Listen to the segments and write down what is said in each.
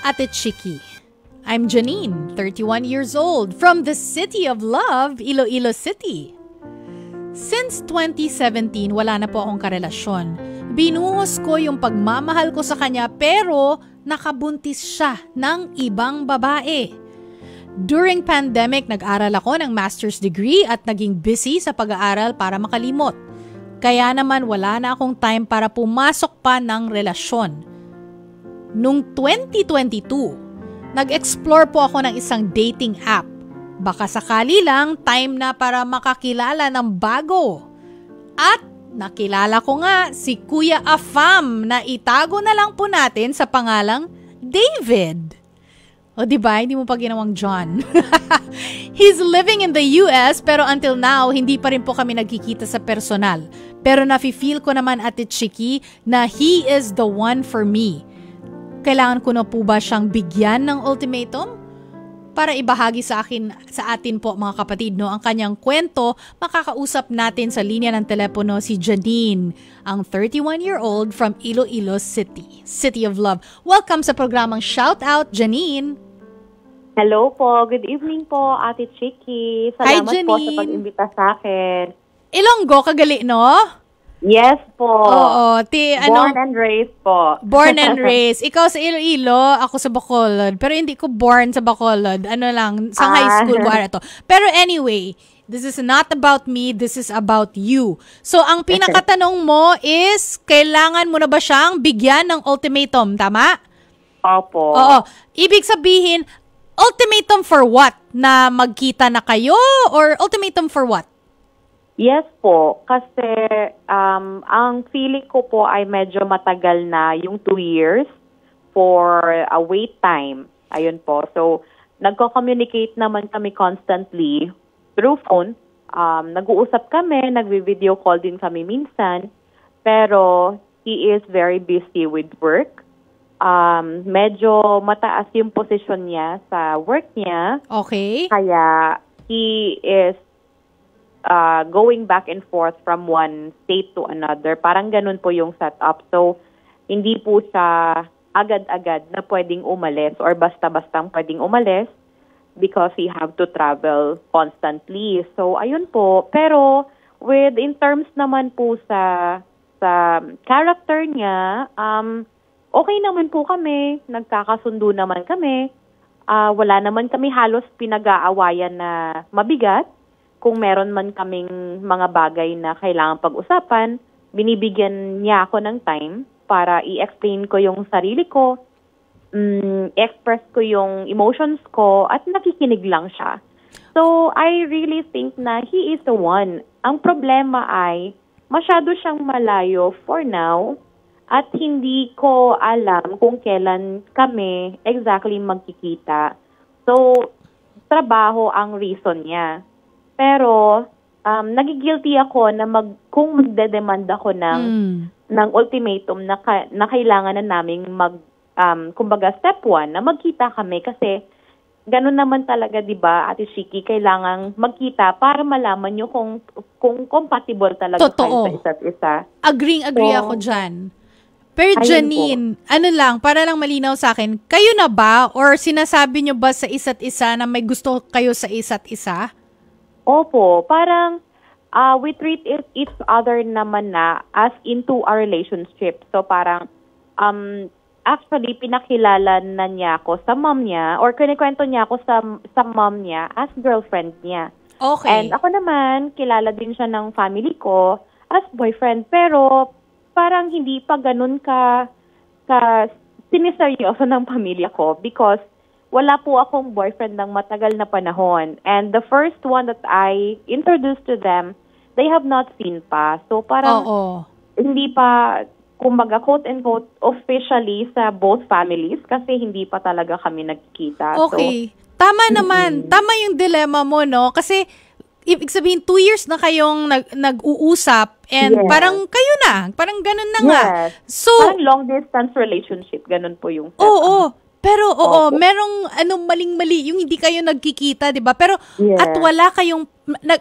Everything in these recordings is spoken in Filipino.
Ate Chiki. I'm Janine, 31 years old, from the City of Love, Iloilo City. Since 2017, wala na po akong karelasyon. Binuhos ko yung pagmamahal ko sa kanya pero nakabuntis siya ng ibang babae. During pandemic, nag-aral ako ng master's degree at naging busy sa pag-aaral para makalimot. Kaya naman wala na akong time para pumasok pa ng relasyon. Noong 2022, nag-explore po ako ng isang dating app. Baka sakali lang, time na para makakilala ng bago. At nakilala ko nga si Kuya Afam na itago na lang po natin sa pangalang David. O diba, hindi mo pa ginawang John. He's living in the US pero until now, hindi pa rin po kami nagkikita sa personal. Pero nafe-feel ko naman, Ate Chiki, na he is the one for me. Kailangan ko na po ba siyang bigyan ng ultimatum? Para ibahagi sa atin po mga kapatid, no, ang kanyang kwento, makakausap natin sa linya ng telepono si Janine, ang 31-year-old from Iloilo City, City of Love. Welcome sa programang Shout Out, Janine. Hello po. Good evening po, Ate Chiki. Salamat po sa pag-imbita sa akin. Ilonggo, kagali, no? Yes po. Oo. Born and raised po. Born and raised. Ikaw sa Iloilo, ako sa Bacolod. Pero hindi ko born sa Bacolod. Ano lang, sa high school ko to. Pero anyway, this is not about me, this is about you. So, ang pinakatanong mo is, kailangan mo na ba siyang bigyan ng ultimatum, tama? Opo. Oo. Ibig sabihin, ultimatum for what? Na magkita na kayo? Or ultimatum for what? Yes po. Kasi ang feeling ko po ay medyo matagal na yung 2 years for a wait time. Ayun po. So, nagko-communicate naman kami constantly through phone. Nag-uusap kami, nagvi-video call din kami minsan. Pero he is very busy with work. Medyo mataas yung position niya sa work niya. Okay. Kaya he is going back and forth from one state to another. Parang ganun po yung setup. So, hindi po siya agad-agad na pwedeng umalis or basta-bastang pwedeng umalis because he have to travel constantly. So, ayun po. Pero, in terms naman po sa character niya, okay naman po kami. Nagkakasundo naman kami. Wala naman kami halos pinag-aawayan na mabigat. Kung meron man kaming mga bagay na kailangan pag-usapan, binibigyan niya ako ng time para i-explain ko yung sarili ko, express ko yung emotions ko, at nakikinig lang siya. So, I really think na he is the one. Ang problema ay, masyado siyang malayo for now, at hindi ko alam kung kailan kami exactly magkikita. So, trabaho ang reason niya. Pero, nagigilty ako na kung magde-demand ako ng ultimatum na kailangan na naming kumbaga step 1 na magkita kami kasi ganun naman talaga, 'di ba, Ate Chiki, kailangang magkita para malaman niyo kung compatible talaga kayo sa isa't isa. Agree ako diyan. Pero Janine, ano lang, para lang malinaw sa akin, kayo na ba or sinasabi niyo ba sa isa't isa na may gusto kayo sa isa't isa? Opo, parang we treat each other naman na as into a relationship. So parang actually pinakilala na niya ako sa mom niya or kinikwento niya ako sa mom niya as girlfriend niya. Okay. And ako naman, kilala din siya ng family ko as boyfriend. Pero parang hindi pa ganun ka siniseryoso ng pamilya ko because wala po akong boyfriend ng matagal na panahon. And the first one that I introduced to them, they have not seen pa. So parang hindi pa, kumbaga quote-unquote, officially sa both families kasi hindi pa talaga kami nagkikita. Okay. So, tama naman. Tama yung dilemma mo, no? Kasi ibig sabihin, 2 years na kayong nag-uusap and parang kayo na. Parang ganun na nga. Yes. So, parang long-distance relationship. Ganun po yung setup. Oo. Pero oo, Opo. merong maling-mali yung hindi kayo nagkikita, 'di ba? Pero Yes. at wala kayong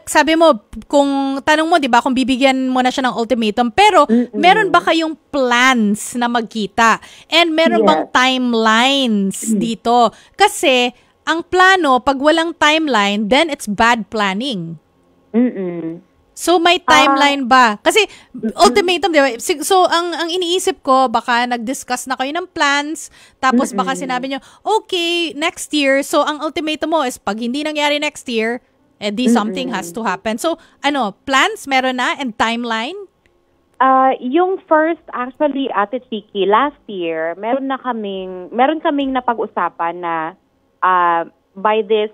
sabi mo kung tanong mo 'di ba kung bibigyan mo na siya ng ultimatum, pero meron ba kayong plans na magkita? And meron Yes. bang timelines dito? Kasi ang plano pag walang timeline, then it's bad planning. Mm-mm. So may timeline ba? Kasi ultimatum, 'di ba? So ang iniisip ko baka nag-discuss na kayo ng plans, tapos baka sinabi niyo, "Okay, next year." So ang ultimatum mo is pag hindi nangyari next year, di something has to happen. So plans meron na and timeline? Yung first, actually, Ate Chiki, last year, meron kaming napag-usapan na by this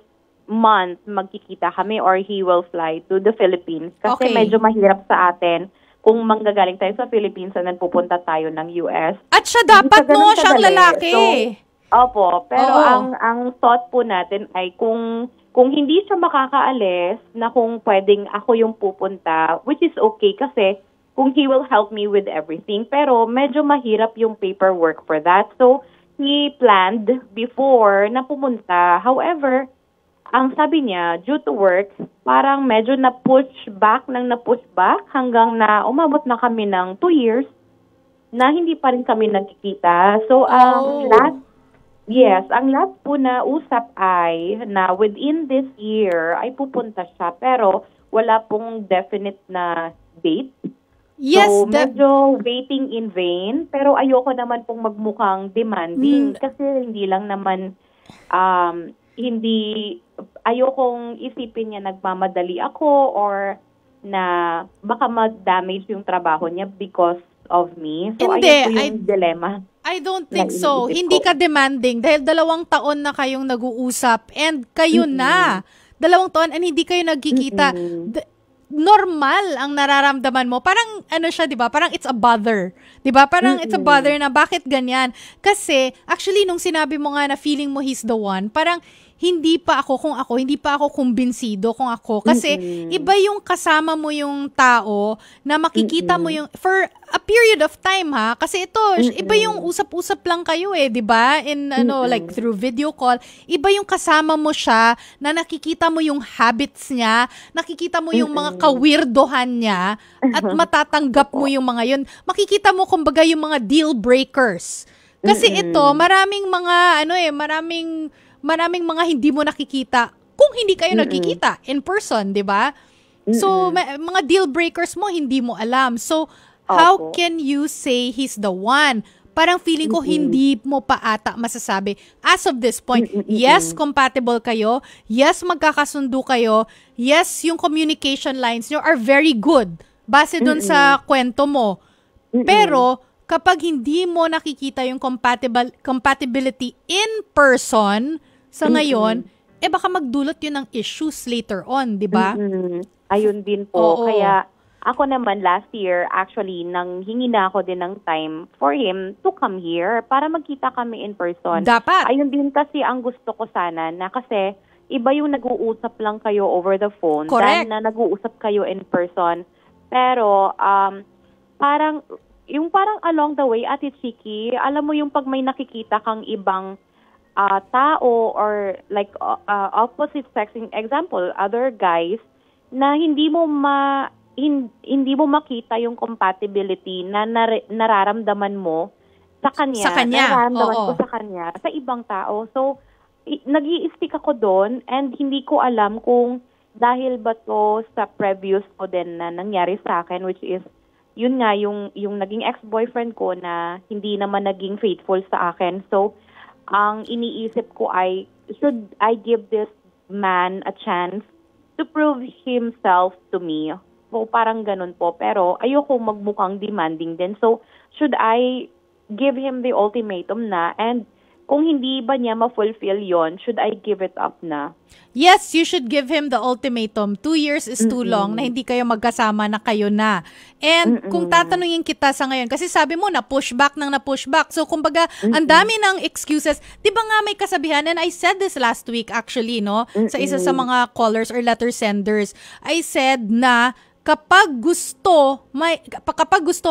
month, magkikita kami or he will fly to the Philippines. Kasi Okay. medyo mahirap sa atin kung manggagaling tayo sa Philippines and then pupunta tayo ng US. At siya Hindi dapat siya ganun siyang kadali. lalaki. Opo, pero Oo. ang thought po natin ay kung hindi siya makakaalis, na kung pwedeng ako yung pupunta, which is okay kasi kung he will help me with everything. Pero medyo mahirap yung paperwork for that. So, he planned before na pumunta. However, ang sabi niya, due to work, parang medyo na-push back hanggang na umabot na kami ng 2 years na hindi pa rin kami nagkikita. So, ang last po na usap ay na within this year ay pupunta siya pero wala pong definite na date. Yes, So, medyo waiting in vain pero ayoko naman pong magmukhang demanding kasi hindi lang naman ayokong isipin niya nagmamadali ako or na baka mag-damage yung trabaho niya because of me. So, Hindi, ayun po yung dilemma. I don't think na so. iniisip Hindi ko. ka demanding dahil 2 taon na kayong nag-uusap and kayo na. 2 taon and hindi kayo nagkikita. Normal ang nararamdaman mo. Parang siya, 'di ba? Parang it's a bother. 'Di ba? Parang it's a bother na bakit ganyan? Kasi actually nung sinabi mo nga na feeling mo he's the one, parang hindi pa ako kumbinsido kung ako. Kasi iba yung kasama mo yung tao na makikita mo yung, for a period of time ha, kasi ito, iba yung usap-usap lang kayo di ba? In like through video call, iba yung kasama mo siya na nakikita mo yung habits niya, nakikita mo yung mga kawirdohan niya, at matatanggap mo yung mga yun. Makikita mo kumbaga yung mga deal breakers. Kasi ito, maraming mga, maraming mga hindi mo nakikita kung hindi kayo nagkikita in person, di ba? So, mga deal breakers mo, hindi mo alam. So, how can you say he's the one? Parang feeling ko hindi mo pa ata masasabi. As of this point, yes, compatible kayo. Yes, magkakasundo kayo. Yes, yung communication lines nyo are very good. Base dun sa kwento mo. Pero, kapag hindi mo nakikita yung compatibility in person sa ngayon, baka magdulot yun ng issues later on, di ba? Ayun din po. Kaya ako naman last year, actually, nang hingi na ako din ng time for him to come here para magkita kami in person. Dapat. Ayun din kasi ang gusto ko sana na kasi iba yung nag-uusap lang kayo over the phone Correct. than na nag-uusap kayo in person. Pero parang along the way, Ate Chiki, alam mo yung pag may nakikita kang ibang tao or like opposite sex, example, other guys, na hindi mo makita yung compatibility na nararamdaman mo sa kanya. Nararamdaman ko sa kanya, sa ibang tao. So, nag-i-stick ako doon and hindi ko alam kung dahil ba to sa previous ko din na nangyari sa akin, which is yun nga, yung naging ex-boyfriend ko na hindi naman naging faithful sa akin. So, ang iniisip ko ay, should I give this man a chance to prove himself to me? So, parang ganun po. Pero, ayoko magmukhang demanding din. So, should I give him the ultimatum na? And, kung hindi ba niya ma-fulfill yon, should I give it up na? Yes, you should give him the ultimatum. 2 years is too long na hindi kayo magkasama na kayo na. And kung tatanungin kita sa ngayon, kasi sabi mo na pushback. So kumbaga, ang dami ng excuses. Di ba nga may kasabihan, and I said this last week actually, no? Sa isa sa mga callers or letter senders, I said na kapag gusto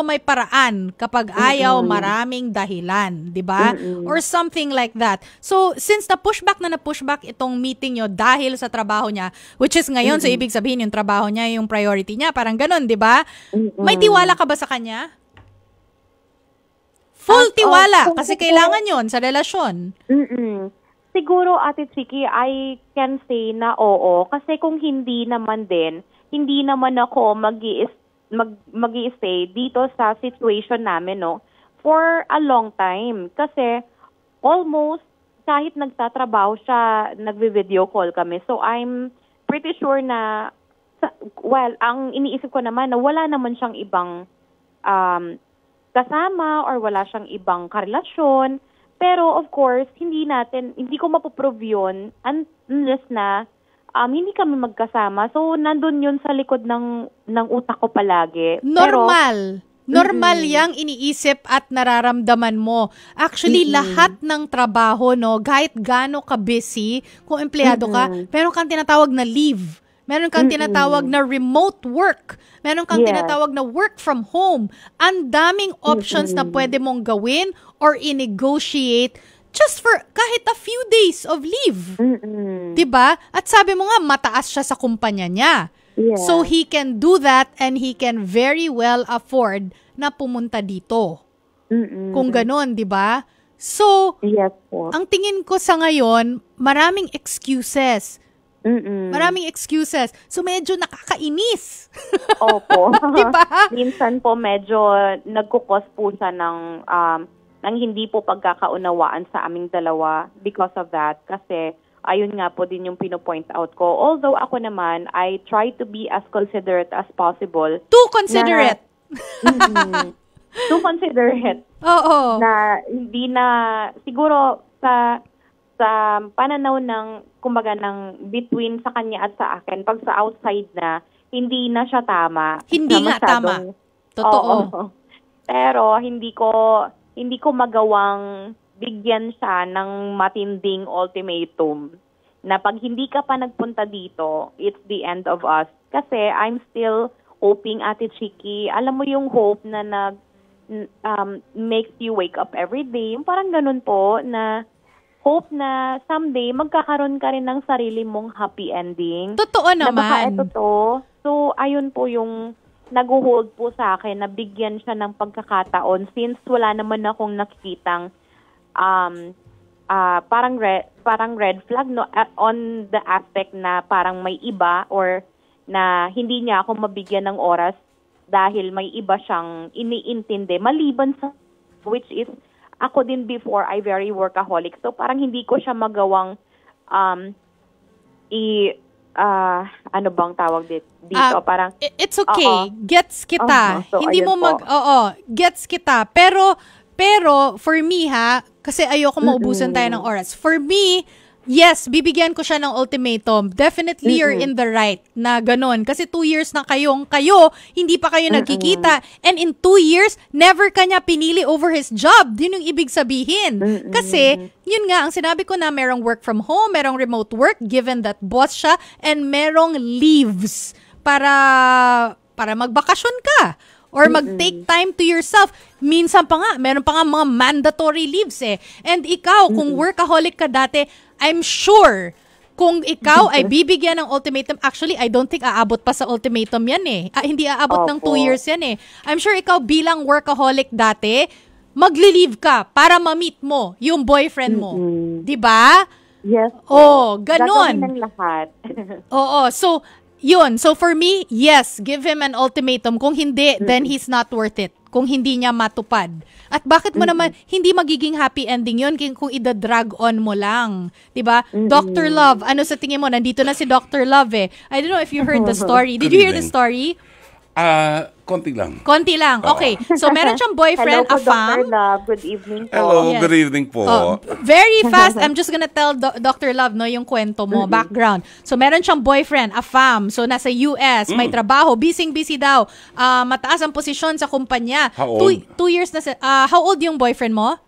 may paraan, kapag ayaw maraming dahilan, 'di ba? Or something like that. So since na pushback itong meeting nyo dahil sa trabaho niya, which is ngayon, so ibig sabihin yung trabaho niya yung priority niya, parang ganun, 'di ba? May tiwala ka ba sa kanya? Full tiwala kasi kailangan 'yon sa relasyon. Siguro, Ate Chiki, I can say na oo kasi kung hindi naman din, hindi naman ako mag-i-stay dito sa situation namin, no, for a long time. Kasi almost kahit nagtatrabaho siya, nagvi-video call kami. So I'm pretty sure na, ang iniisip ko naman na wala naman siyang ibang kasama or wala siyang ibang karelasyon. Pero of course, hindi ko mapoprove yun unless na hindi kami magkasama. So, nandun yun sa likod ng utak ko palagi. Normal yang iniisip at nararamdaman mo. Actually, lahat ng trabaho, no, kahit gaano ka busy, kung empleyado ka, meron kang tinatawag na leave. Meron kang tinatawag na remote work. Meron kang tinatawag na work from home. Ang daming options na pwede mong gawin or i-negotiate just for kahit a few days of leave. Diba? At sabi mo nga, mataas siya sa kumpanya niya. Yeah. So, he can do that and he can very well afford na pumunta dito. Kung ganun, diba? So, yes, po. Ang tingin ko sa ngayon, maraming excuses. Maraming excuses. So, medyo nakakainis. Opo. Diba? Minsan po medyo nagkukos po siya ng hindi po pagkakaunawaan sa aming dalawa because of that. Kasi ayun nga po din yung pino-point out ko. Although ako naman, I try to be as considerate as possible. Too considerate. Too considerate. Oo. Na hindi na, siguro sa pananaw ng, kumbaga ng between sa kanya at sa akin, pag sa outside na, hindi na siya tama. Hindi nga tama. Totoo. Oo. Pero hindi ko magawang bigyan siya ng matinding ultimatum na pag hindi ka pa nagpunta dito, it's the end of us. Kasi I'm still hoping, Ate Chiki, alam mo yung hope na makes you wake up every day. Yung parang ganun po na hope na someday magkakaroon ka rin ng sarili mong happy ending. Totoo naman. Na baka ito to. So, ayun po yung nag-hold po sa akin na bigyan siya ng pagkakataon since wala naman akong nakikitang parang red flag, no, on the aspect na parang may iba or na hindi niya ako mabigyan ng oras dahil may iba siyang iniintindi maliban sa which is ako din before I very workaholic. So parang hindi ko siya magawang ano bang tawag dito? Parang it's okay. Gets kita. So hindi mo gets kita. Pero for me kasi ayoko maubusan tayo ng oras. For me, yes, bibigyan ko siya ng ultimatum. Definitely you're in the right na ganun. Kasi 2 years na kayo, hindi pa kayo nagkikita. And in 2 years, never kanya pinili over his job. Yun yung ibig sabihin. Kasi, yun nga, ang sinabi ko na merong work from home, merong remote work, given that boss siya, and merong leaves para magbakasyon ka. Or mag-take time to yourself. Minsan pa nga, meron pa nga mga mandatory leaves eh. And ikaw, kung workaholic ka dati, I'm sure, kung ikaw ay bibigyan ng ultimatum, actually, I don't think aabot pa sa ultimatum yan eh. Hindi aabot ng 2 years yan eh. I'm sure ikaw bilang workaholic dati, magli-leave ka para ma-meet mo yung boyfriend mo. Diba? Yes. Ganon. Gagawin ng lahat. Oo. So, yun. So, for me, yes, give him an ultimatum. Kung hindi, then he's not worth it. Kung hindi niya matupad. At bakit mo naman, hindi magiging happy ending yun kung ida-drag on mo lang. Diba? Dr. Love, ano sa tingin mo? Nandito na si Dr. Love eh. I don't know if you heard the story. Did you hear the story? Konti lang. Konti lang. Okay. So, meron siyang boyfriend, Hello po, Afam. Dr. Love. Good evening po. Hello, Yes. good evening po. Very fast, I'm just gonna tell Dr. Love, no, yung kwento mo, background. So, meron siyang boyfriend, Afam. So, nasa US, may trabaho, busy daw. Mataas ang posisyon sa kumpanya. How old? 2 years na how old yung boyfriend mo?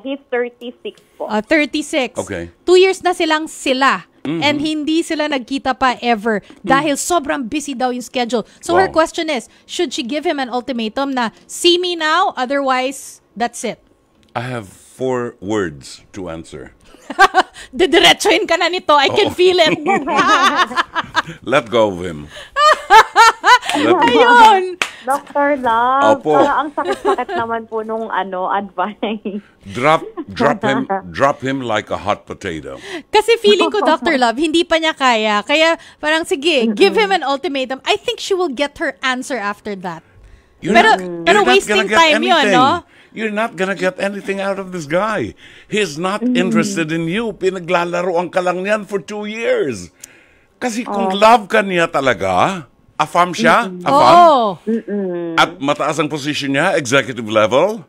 He's 36 po. 36. Okay. 2 years na sila. And hindi sila nagkita pa ever dahil sobrang busy daw yung schedule. So her question is, should she give him an ultimatum na, see me now, otherwise, that's it? I have 4 words to answer. Didiretsuhin ka na nito. I can feel it. Let go of him. Ayun. Dr. Love, Opo. parang ang sakit-sakit naman po nung advice. Drop him like a hot potato. Kasi feeling ko, Dr. Love, hindi pa niya kaya. Kaya parang sige, give him an ultimatum. I think she will get her answer after that. Pero not wasting gonna get time yun, anything. no? You're not gonna get anything out of this guy. He's not interested in you. Pinaglalaroan ka lang yan for 2 years. Kasi kung love ka niya talaga, afam siya, afam, Oo. at mataas ang position niya, executive level,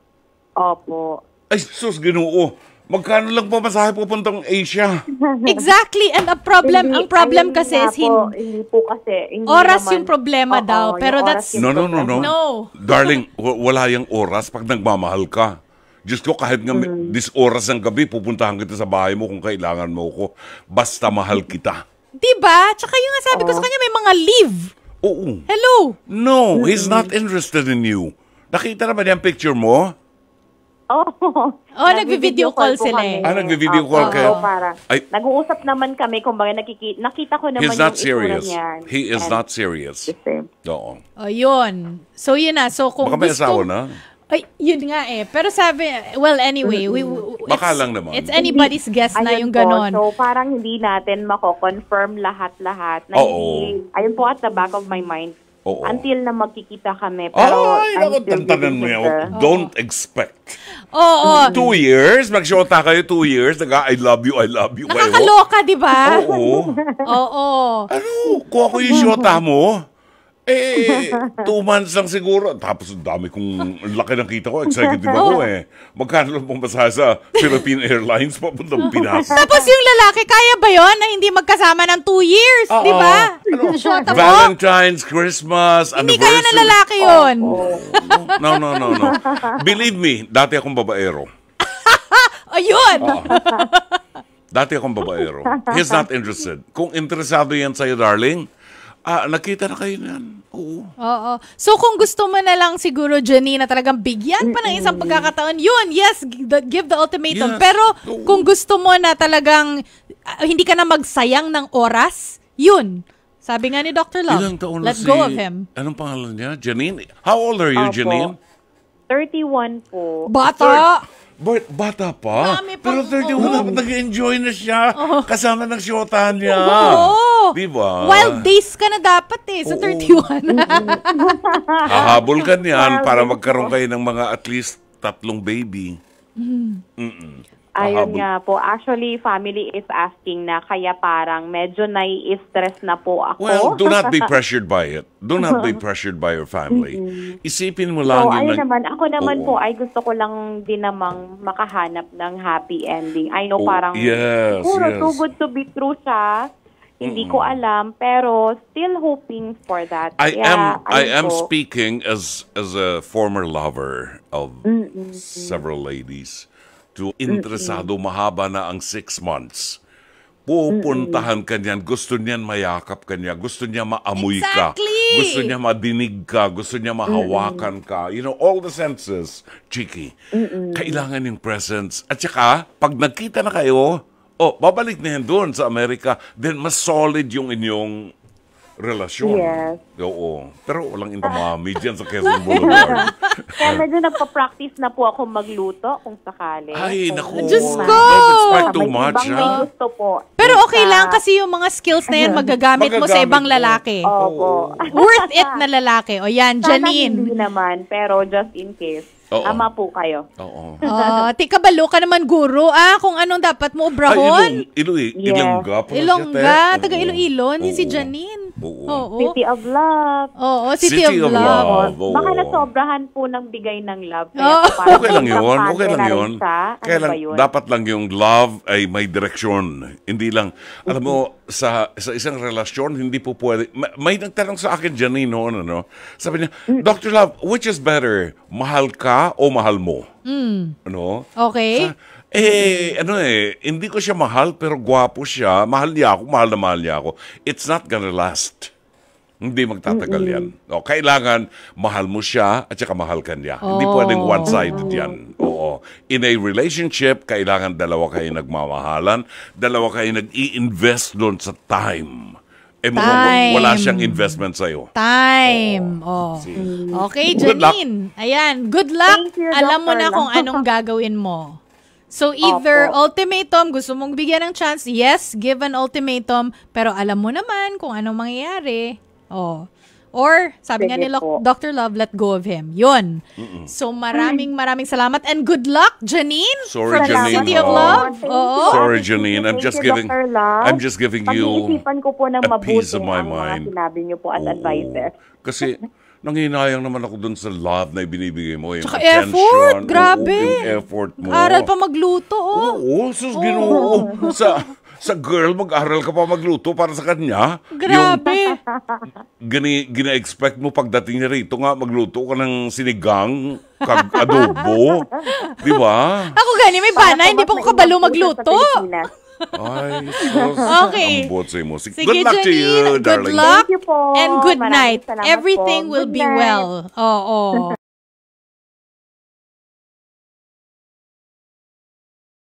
Opo. ay sus, Ginoo, magkano lang pamasahe pupuntang Asia? Exactly. And ang problem Ayun kasi nga is po, hindi po kasi. Hindi oras naman, yung problema Oo, daw. Pero yung that's... oras yung No. problema. No. Darling, wala yung oras pag nagmamahal ka. Diyos ko, kahit nga this oras ng gabi, pupuntahan kita sa bahay mo kung kailangan mo ko. Basta mahal kita. Diba? Tsaka yung nga sabi ko sa kanya, may mga leave. Oo. Hello. No, he's not interested in you. Nakita na ba niya ang picture mo? Oh, nagvi-video call po sila kami. eh. Nagvi-video call kayo? Para. Ay. Nag-uusap naman kami, kumbaga nakita ko naman He's not yung serious. itsura niya. He is And not serious. the same. Oo. O, yun. So, yun na. So, kung Baka may gusto... asawa na. Ay, yun nga eh. Pero sabi, well, anyway, Baka lang naman. It's anybody's guess na Ayun yung ganon. Po, so parang hindi natin mako-confirm lahat-lahat. Na Oo. hindi, ayun po at the back of my mind. Oo. Until na magkikita kami. Pero Ay, I'm naku, still tantanan giving mo him yan. the- Don't expect. Oo. 2 years? Mag-shota kayo 2 years? I love you. Kayo. Nakakaloka, di ba? Oo. Oo. Ano? Kung ako yung shota mo, 2 months lang siguro. Tapos ang dami kong laki ng kita ko. Executive ako eh. Magkano lang pumasahe sa Philippine Airlines papuntang Pinas? Tapos yung lalaki, kaya ba yon na hindi magkasama ng 2 years? Di ba? Shota mo? Valentine's, Christmas, Hindi anniversary. kaya ng lalaki yun. No. Believe me, dati akong babaero. Ayun. Dati akong babaero. He's not interested. Kung interesado yan sa'yo, darling, nakita na kayo yan. Oo. Oo. So kung gusto mo na lang siguro, Jenny, na talagang bigyan pa ng isang pagkakataon, yun, yes, give the ultimatum. Yes. Pero Oo. kung gusto mo na talagang hindi ka na magsayang ng oras, yun. Sabi nga ni Dr. Love, Ilang taon let na go of him. Anong pangalan niya? Janine? How old are you, Opo. Janine? 31 po. Bata! Bata pa. Dami pang- Pero 31 na, nag-enjoy na siya. Kasama ng syota niya. Oo. Diba? Wild days ka na dapat eh, sa Oo. 31. Hahabol ka niyan para magkaroon kayo ng mga at least 3 baby. Ayun Pahabol. nga po. Actually, family is asking na kaya parang medyo nai-stress na po ako. Well, do not be pressured by it. Do not be pressured by your family. Isipin mo lang So, ayun yung... naman. Ako naman Oo. po ay gusto ko lang din namang makahanap ng happy ending. I know Oh, parang yes, siguro yes. too good to be true siya. Hindi ko alam, pero still hoping for that. I Kaya, am ayun po. speaking as a former lover of several ladies to interesado mahaba na ang 6 months. Pupuntahan ka niyan, gusto niyan mayakap ka niya, gusto niya maamoy ka, Exactly! gusto niya madinig ka, gusto niya mahawakan ka. You know, all the senses, chiki. Kailangan yung presence. At saka, pag nagkita na kayo, babalik na yan doon sa Amerika, then mas solid yung inyong relasyon. Yes. Oo. Pero walang inamami dyan sa Quezon Boulevard. Kaya medyo nagpa-practice na po ako magluto kung sakali. Ay, naku. Diyos ko! Don't expect too May much, ibang ha? may gusto po. Pero okay lang kasi yung mga skills na yan magagamit mo sa Magagamit ibang mo. lalaki. Opo. Worth it na lalaki. O yan, Sana hindi Janine. naman, pero just in case. Oo. Ama po kayo. Oo. Tika balo ka naman guro, kung anong dapat mo obrahon. Ilongga. Ilongga, taga Iloilo, ni si Janine. Oo. City of Love. Oo, City of Love. Oo. Baka nasobrahan po ng bigay ng love. Oh. parang Okay lang yun. isang Okay lang partner na yun. rin siya. Ano Kaya lang, ba yun? dapat lang yung love ay may direksyon. Hindi lang, alam mo, sa isang relasyon, hindi po pwede. May nagtanong sa akin, Janine, noon, ano? Sabi niya, Dr. Love, which is better? Mahal ka o mahal mo? Ano? Okay. Hindi ko siya mahal, pero gwapo siya. Mahal niya ako, mahal na mahal niya ako. It's not gonna last. Hindi magtatagal yan. O, kailangan mahal mo siya at saka mahal ka niya. Hindi pwedeng one-sided yan. Oo. In a relationship, kailangan dalawa kayo nagmamahalan, dalawa kayo nag-i-invest doon sa time. Mukhang wala siyang investment sa'yo. Time. Okay, Janine. Ayan, good luck. Thank you, Alam mo Dr. na kung Lam. anong gagawin mo. So either ultimatum, gusto mong bigyan ng chance, yes, give an ultimatum, pero alam mo naman kung anong mangyayari. Or, sabi nga Sige nila, po. Dr. Love, let go of him. Yun. So maraming salamat and good luck, Janine, Sorry, from the Janine. City of Love. Thank Oo. you. Sorry, Thank Janine. you, Dr. Love. I'm just giving you Pag-iisipan ko po ng a piece mabuti of my ang mind. mga sinabi niyo po as advices. Kasi nanghinayang naman ako dun sa love na ibinibigay mo. Yung Tsaka attention. effort, grabe. Yung effort mo. Aral pa magluto, Oo, sus, Ginoo. Sa girl, mag-aral ka pa magluto para sa kanya. Grabe. Gina-expect mo pagdating niya rito nga, magluto ka ng sinigang, adobo. Di ba? Ako gani, may bana, hindi pa ako kabalo magluto. Ay, sus. Okay. Ang bot sa musik. Sige, Good luck to you, Janine. Good darling. luck. Thank you po. And good Maraming night. salamat Everything po. will Good be night. well. Oo.